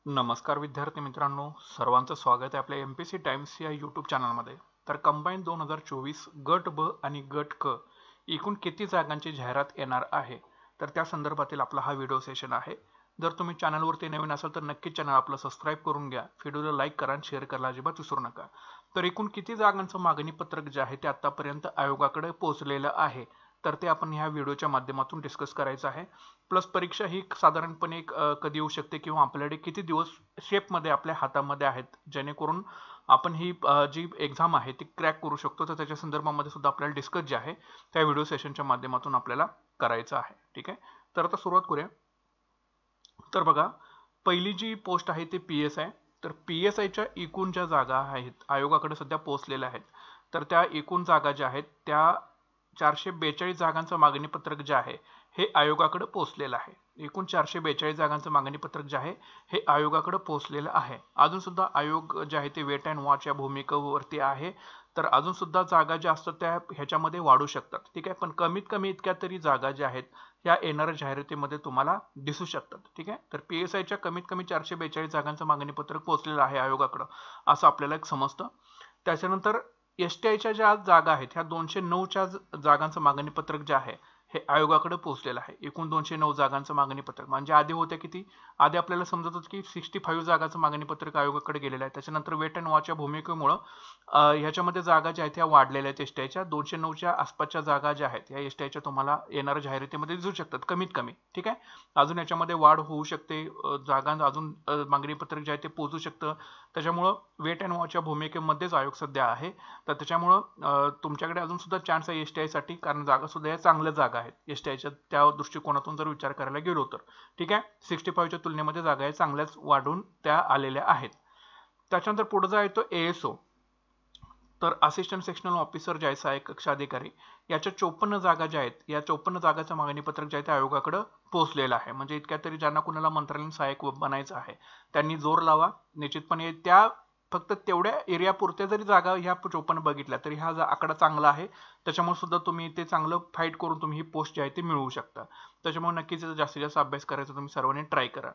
नमस्कार विद्यार्थी मित्रांनो, सर्वांचं स्वागत आहे आपल्या MPSC टाइम्स या यूट्यूब चॅनलमध्ये. तर कंबाईन 2024 गट ब आणि गट क एकूण किती जागांची जाहिरात येणार आहे, तर त्या संदर्भातील आपला हा व्हिडिओ सेशन आहे. जर तुम्ही चॅनलवरती नवीन असाल तर नक्कीच चॅनल आपलं सबस्क्राईब करून घ्या, व्हिडिओला लाईक करा आणि शेअर करायला अजिबात विसरू नका. तर एकूण किती जागांचं मागणी पत्रक जे आहे ते आतापर्यंत आयोगाकडे पोहोचलेलं आहे, तर ते आपण ह्या व्हिडिओच्या माध्यमातून डिस्कस करायचं आहे. प्लस परीक्षा ही साधारणपणे कधी येऊ शकते किंवा आपल्याकडे किती दिवस शेपमध्ये आपल्या हातामध्ये आहेत, जेणेकरून आपण ही जी एक्झाम आहे ती क्रॅक करू शकतो. तर त्याच्या संदर्भामध्ये सुद्धा आपल्याला डिस्कस जे आहे त्या व्हिडिओ सेशनच्या माध्यमातून आपल्याला करायचं आहे. ठीक आहे, तर आता सुरुवात करूया. तर बघा, पहिली जी पोस्ट आहे ती PSI. तर PSIच्या एकूण ज्या जागा आहेत आयोगाकडे सध्या पोहोचलेल्या आहेत, तर त्या एकूण जागा ज्या आहेत त्या 442 जागांचं मागणी पत्रक जे आहे हे आयोगाकडे पोहोचलेलं आहे. एकूण 442 जागांचं मागणी पत्रक जे आहे हे आयोगाकडे पोहोचलेलं आहे. अजून सुद्धा आयोग जे आहे ते वेट अँड वॉच या भूमिकेवरती आहे. तर अजून सुद्धा जागा ज्या असतात त्या ह्याच्यामध्ये वाढू शकतात. ठीक आहे, पण कमीत कमी इतक्या तरी जागा ज्या आहेत ह्या येणाऱ्या जाहिरातीमध्ये तुम्हाला दिसू शकतात. ठीक आहे, तर PSIच्या कमीत कमी 442 जागांचं मागणी पत्रक पोहोचलेलं आहे आयोगाकडे, असं आपल्याला एक समजतं. त्याच्यानंतर STIच्या ज्या जागा आहेत ह्या 209च्या जागांचं मागणी पत्रक जे आहे हे आयोगाकडे पोहोचलेलं आहे. एकूण 209 जागांचं मागणी पत्रक म्हणजे आधी होत्या किती, आधी आपल्याला समजत होतं की 65 जागांचं मागणी पत्रक आयोगाकडे गेलेलं आहे. त्याच्यानंतर वेट अँड वॉचच्या भूमिकेमुळे ह्याच्यामध्ये जागा ज्या आहेत ह्या वाढलेल्या आहेत. STIच्या 209च्या आसपासच्या जागा ज्या आहेत ह्या STIच्या तुम्हाला येणाऱ्या जाहिरातीमध्ये दिसू शकतात कमीत कमी. ठीक आहे, अजून याच्यामध्ये वाढ होऊ शकते, जागा अजून मागणी पत्रक जे आहे ते पोहोचू शकतं. त्याच्यामुळं वेट अँड वॉचच्या भूमिकेमध्येच आयोग सध्या आहे. तर त्याच्यामुळं तुमच्याकडे अजून सुद्धा चान्स आहे STI साठी, कारण जागा सुद्धा या चांगल्या जागा आहेत STIच्या त्या दृष्टिकोनातून जर विचार करायला गेलो तर. ठीक आहे, 65च्या तुलनेमध्ये जागा या चांगल्याच वाढून त्या आलेल्या आहेत. त्याच्यानंतर पुढे जो आहे तो ASO. तर असिस्टंट सेक्शनल ऑफिसर जे आहे सहाय्यक कक्ष अधिकारी, याच्या 54 जागा ज्या आहेत या 54 जागाचं मागणी पत्रक जे आहे ते आयोगाकडे पोहोचलेलं आहे. म्हणजे इतक्या तरी ज्यांना कुणाला मंत्रालयीन सहाय्यक बनायचं आहे त्यांनी जोर लावा. निश्चितपणे त्या फक्त तेवढ्या एरिया पुरत्या जरी जागा ह्या 54 बघितल्या तरी हा आकडा चांगला आहे. त्याच्यामुळे सुद्धा तुम्ही ते चांगलं फाईट करून तुम्ही ही पोस्ट जी आहे ती मिळवू शकता. त्याच्यामुळे नक्कीच जास्तीत जास्त अभ्यास करायचा तुम्ही सर्वांनी ट्राय करा.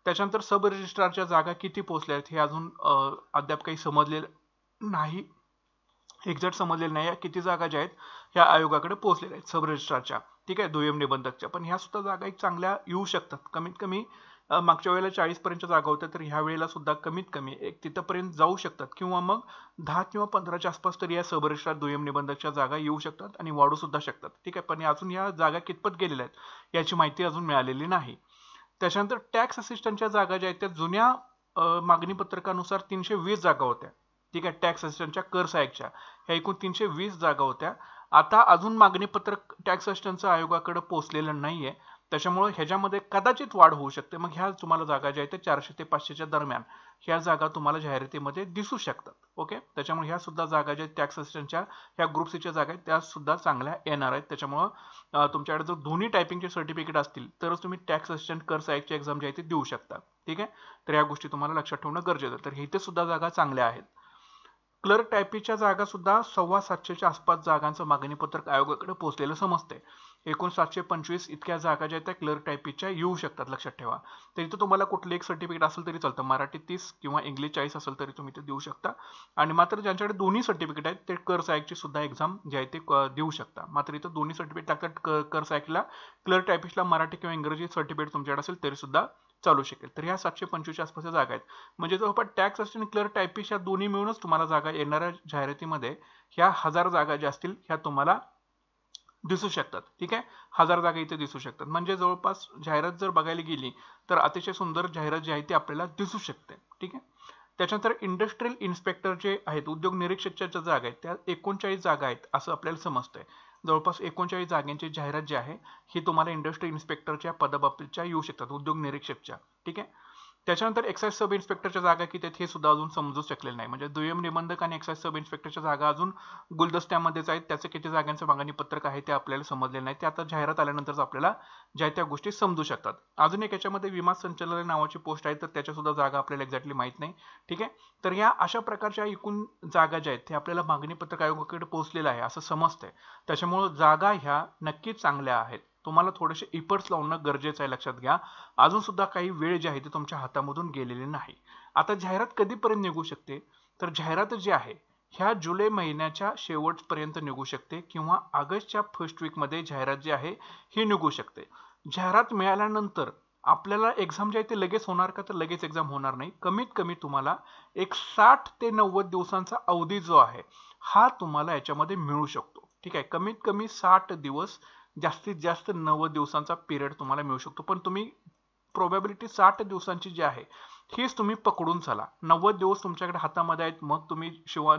त्याच्यानंतर सब रजिस्ट्रारच्या जागा किती पोहोचल्या आहेत हे अजून अद्याप काही समजलेलं नाही, एक्झॅक्ट समजलेलं नाही किती जागा ज्या आहेत ह्या आयोगाकडे पोहोचलेल्या आहेत सब रजिस्ट्रारच्या. ठीक आहे, दुय्यम निबंधकच्या. पण ह्या सुद्धा जागा एक चांगल्या येऊ शकतात. कमीत कमी मागच्या वेळेला 40 पर्यंत जागा होत्या, तर ह्या वेळेला सुद्धा कमीत कमी एक तिथपर्यंत जाऊ शकतात, किंवा मग 10 किंवा 15च्या आसपास तरी या सब रजिस्ट्रार दुय्यम निबंधकच्या जागा येऊ शकतात आणि वाढू सुद्धा शकतात. ठीक आहे, पण अजून या जागा कितपत गेलेल्या आहेत याची माहिती अजून मिळालेली नाही. त्याच्यानंतर टॅक्स असिस्टंटच्या जागा ज्या आहेत त्या जुन्या मागणी पत्रकानुसार 320 जागा होत्या. ठीक आहे, टॅक्स असिस्टंटच्या कर सहाय्यकच्या ह्या एकूण 320 जागा होत्या. आता अजून मागणी पत्रक टॅक्स असिस्टंटचं आयोगाकडे पोहोचलेलं नाहीये, त्याच्यामुळे ह्याच्यामध्ये कदाचित वाढ होऊ शकते. मग ह्या तुम्हाला जागा ज्या आहेत 400 ते 500च्या दरम्यान ह्या जागा तुम्हाला जाहिरातीमध्ये दिसू शकतात. ओके, त्याच्यामुळे ह्या सुद्धा जागा ज्या टॅक्स असिस्टंटच्या ह्या ग्रुप सीच्या जागा आहेत त्या सुद्धा चांगल्या येणार आहेत. त्याच्यामुळं तुमच्याकडे जर दोन्ही टायपिंगचे सर्टिफिकेट असतील तरच तुम्ही टॅक्स असिस्टंट कर सहाय्यकची एक्झाम जी आहे ती देऊ शकता. ठीक आहे, तर या गोष्टी तुम्हाला लक्षात ठेवणं गरजेचं आहे. तर इथे सुद्धा जागा चांगल्या आहेत. क्लर्क टायपिंगच्या जागा सुद्धा 725च्या आसपास जागांचं मागणी पत्रक आयोगाकडे पोहोचलेलं समजते. एकूण 725 इतक्या जागा ज्या आहेत त्या क्लर्क टायपिंगच्या येऊ शकतात, लक्षात ठेवा. तर इथं तुम्हाला कुठलं एक सर्टिफिकेट असेल तरी चालतं, मराठी 30 किंवा इंग्लिश 40 असेल तरी तुम्ही ते देऊ शकता. आणि मात्र ज्यांच्याकडे दोन्ही सर्टिफिकेट आहेत ते कर सहाय्यकची सुद्धा एक्झाम जे आहे ते देऊ शकता. मात्र इथं दोन्ही सर्टिफिकेट लागतात. कर सहाय्यकला, क्लर्क टायपिंगला मराठी किंवा इंग्रजी सर्टिफिकेट तुमच्याकडे असेल तरी सुद्धा चालू शकेल. तर ह्या 725च्या आसपासच्या जागा आहेत. म्हणजे जवळपास टॅक्स असिस्टंट क्लर्क टायपिंग दोन्ही मिळूनच तुम्हाला जागा येणाऱ्या जाहिरातीमध्ये ह्या 1000 जागा ज्या असतील ह्या तुम्हाला दिसू शकतात. ठीक आहे, 1000 जागा इथे दिसू शकतात. म्हणजे जवळपास जाहिरात जर बघायला गेली तर अतिशय सुंदर जाहिरात जी आहे ती आपल्याला दिसू शकते. ठीक आहे, त्याच्यानंतर इंडस्ट्रियल इन्स्पेक्टर जे आहेत, उद्योग निरीक्षकच्या ज्या जागा आहेत त्या 39 जागा आहेत असं आपल्याला समजतंय. जवळपास 39 जागांची जाहिरात जी आहे ही तुम्हाला इंडस्ट्री इन्स्पेक्टरच्या पदाबाबतीच्या येऊ शकतात, उद्योग निरीक्षकच्या. ठीक आहे, त्याच्यानंतर एक्साइज सब इन्स्पेक्टरच्या जागा किती आहेत हे सुद्धा अजून समजू शकलेलं नाही. म्हणजे दुय्यम निबंधक आणि एक्साइज सब इन्स्पेक्टरच्या जागा अजून गुलदस्त्यामध्येच आहेत. त्याचं किती जागांचं मागणी पत्रक आहे ते आपल्याला समजलेलं नाही. ते आता जाहिरात आल्यानंतर आपल्याला ज्या त्या गोष्टी समजू शकतात. अजून एक याच्यामध्ये विमा संचालनालय नावाची पोस्ट आहे, तर त्याच्या सुद्धा जागा आपल्याला एक्झॅक्टली माहित नाही. ठीक आहे, तर या अशा प्रकारच्या एकूण जागा ज्या आहेत ते आपल्याला मागणी पत्रक आयोगाकडे पोहोचलेलं आहे असं समजतंय. त्याच्यामुळे जागा ह्या नक्कीच चांगल्या आहेत. तुम्हाला थोडेसे इफर्ट्स लावणं गरजेचं आहे, लक्षात घ्या. अजून सुद्धा काही वेळ जी आहे ती तुमच्या हातामधून गेलेली नाही. आता जाहिरात कधीपर्यंत निघू शकते, तर जाहिरात जी आहे ह्या जुलै महिन्याच्या शेवटपर्यंत निघू शकते किंवा ऑगस्टच्या फर्स्ट वीकमध्ये जाहिरात जी आहे ही निघू शकते. जाहिरात मिळाल्यानंतर आपल्याला एक्झाम जी आहे ते लगेच होणार का, तर लगेच एक्झाम होणार नाही. कमीत कमी तुम्हाला एक 60 ते 90 दिवसांचा अवधी जो आहे हा तुम्हाला याच्यामध्ये मिळू शकतो. ठीक आहे, कमीत कमी 60 दिवस, जास्तीत जास्त 90 दिवसांचा पिरियड तुम्हाला मिळू शकतो. पण तुम्ही प्रोबॅबिलिटी 60 दिवसांची जी आहे हीच तुम्ही पकडून चला. 90 दिवस तुमच्याकडे हातामध्ये आहेत, मग तुम्ही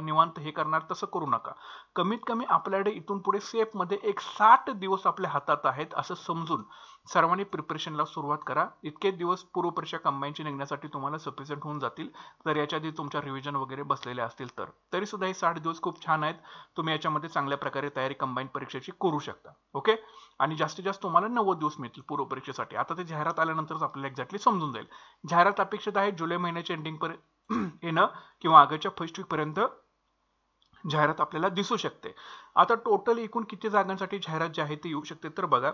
निवांत हे करणार, तसं करू नका. कमीत कमी आपल्याकडे इथून पुढे सेफ मध्ये एक 60 दिवस आपल्या हातात आहेत असं समजून सर्वांनी प्रिपरेशनला सुरुवात करा. इतके दिवस पूर्व परीक्षा कंबाईनची निघण्यासाठी तुम्हाला सफिशियंट होऊन जातील. तर याच्या आधी तुमच्या रिव्हिजन वगैरे बसलेले असतील तर तरी सुद्धा हे 60 दिवस खूप छान आहेत. तुम्ही याच्यामध्ये चांगल्या प्रकारे तयारी कंबाईन परीक्षेची करू शकता. ओके, आणि जास्तीत जास्त तुम्हाला 90 दिवस मिळतील पूर्व परीक्षेसाठी. आता ते जाहिरात आल्यानंतरच आपल्याला एक्झॅक्टली समजून जाईल. जाहिरात अपेक्षित आहे जुलै महिन्याच्या एंडिंग पर्यंत येणं किंवा ऑगस्टच्या फर्स्ट वीक पर्यंत जाहिरात आपल्याला दिसू शकते. आता टोटल एकूण किती जागांसाठी जाहिरात जी आहे ती येऊ शकते, तर बघा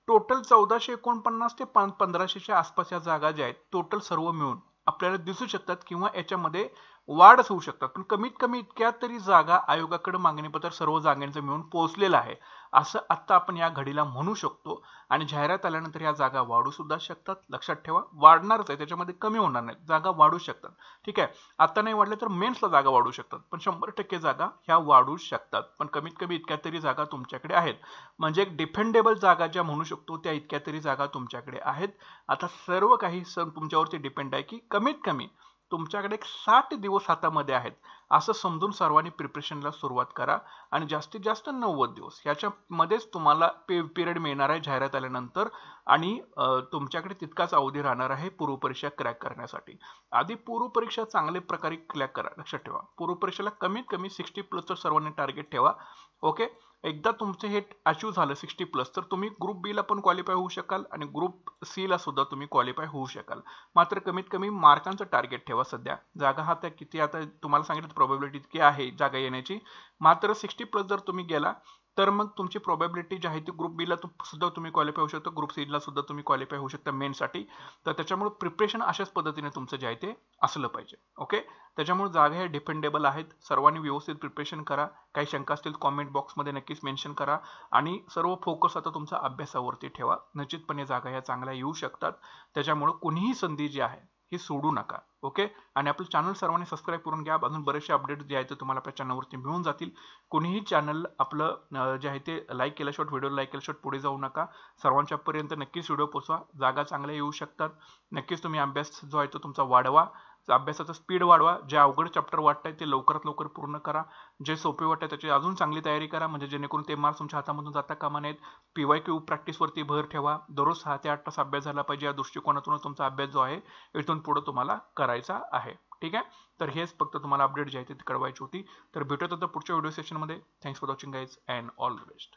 टोटल 1449 ते 1500च्या आसपास या जागा ज्या आहेत टोटल सर्व मिळून आपल्याला दिसू शकतात किंवा याच्यामध्ये वाढ होऊ शकतात. पण कमीत कमी इतक्या तरी जागा आयोगाकडे मागणीपत्र सर्व जागांचं मिळून पोहोचलेलं आहे असं आता आपण या घडीला म्हणू शकतो. आणि जाहिरात आल्यानंतर या जागा वाढू सुद्धा शकतात. लक्षात ठेवा, वाढणारच आहे, त्याच्यामध्ये कमी होणार नाही, जागा वाढू शकतात. ठीक आहे, आता नाही वाढले तर मेन्सला जागा वाढू शकतात, पण 100% जागा ह्या वाढू शकतात. पण कमीत कमी इतक्या तरी जागा तुमच्याकडे आहेत. म्हणजे एक डिपेंडेबल जागा ज्या म्हणू शकतो त्या इतक्या तरी जागा तुमच्याकडे आहेत. आता सर्व काही तुमच्यावरती डिपेंड आहे की कमीत कमी तुमच्याकडे एक 60 दिवस हातामध्ये आहेत असं समजून सर्वांनी प्रिपरेशनला सुरुवात करा. आणि जास्तीत जास्त 90 दिवस याच्यामध्येच तुम्हाला पिरियड मिळणार आहे जाहिरात आल्यानंतर. आणि तुमच्याकडे तितकाच अवधी राहणार आहे पूर्व परीक्षा क्रॅक करण्यासाठी. आधी पूर्व परीक्षा चांगल्या प्रकारे क्रॅक करा. लक्षात ठेवा, पूर्व परीक्षेला कमीत कमी 60+ सर्वांनी टार्गेट ठेवा. ओके, एकदा तुमचे हे अचीव झालं 60+ तर तुम्ही ग्रुप बी ला पण क्वालिफाय होऊ शकाल आणि ग्रुप सी ला सुद्धा तुम्ही क्वालिफाय होऊ शकाल. मात्र कमीत कमी मार्कांचं टार्गेट ठेवा. सध्या जागा हा त्या किती, आता तुम्हाला सांगितलं प्रोबॅबिलिटी इतकी आहे जागा येण्याची. मात्र 60+ जर तुम्ही गेला तर मग तुमची प्रोबॅबिलिटी जी आहे ती ग्रुप बी ला सुद्धा तुम्ही क्वालिफाय होऊ शकता, ग्रुप सी ला सुद्धा तुम्ही क्वालिफाय होऊ शकता मेनसाठी. तर त्याच्यामुळे प्रिपरेशन अशाच पद्धतीने तुमचं जे आहे ते असलं पाहिजे. ओके, त्याच्यामुळे जागा हे डिपेंडेबल आहेत. सर्वांनी व्यवस्थित प्रिपरेशन करा. काही शंका असतील कॉमेंट बॉक्समध्ये नक्कीच मेन्शन करा. आणि सर्व फोकस आता तुमचा अभ्यासावरती ठेवा. निश्चितपणे जागा या चांगल्या येऊ शकतात. त्याच्यामुळे कुणीही संधी जी आहे ही सोडू नका. ओके, आणि आपलं चॅनल सर्वांनी सबस्क्राईब करून घ्या. अजून बरेचसे अपडेट जे आहेत ते तुम्हाला आपल्या चॅनलवरती मिळून जातील. कोणीही चॅनल आपलं जे आहे ते लाईक केल्याशिवाय, व्हिडिओ लाईक केल्याशिवाय पुढे जाऊ नका. सर्वांच्या पर्यंत नक्कीच व्हिडिओ पोहोचवा. जागा चांगल्या येऊ शकतात. नक्कीच तुम्ही अभ्यास जो आहे तो तुमचा वाढवा. अभ्यासाचा स्पीड वाढवा. जे अवघड चॅप्टर वाटतंय ते लवकरात लवकर पूर्ण करा. जे सोपे वाटतंय त्याची अजून चांगली तयारी करा, म्हणजे जेणेकरून ते मार्क्स तुमच्या हातामधून जाता कामा नयेत. PYQ प्रॅक्टिसवरती भर ठेवा. दररोज 6 ते 8 तास अभ्यास झाला पाहिजे. या दृष्टिकोनातून तुमचा अभ्यास जो आहे इथून पुढे तुम्हाला करायचा आहे. ठीक आहे, तर हेच फक्त तुम्हाला अपडेट जे आहे ते कळवायची होती. तर भेटूया आता पुढच्या व्हिडिओ सेशनमध्ये. Thanks for watching guys and all the best.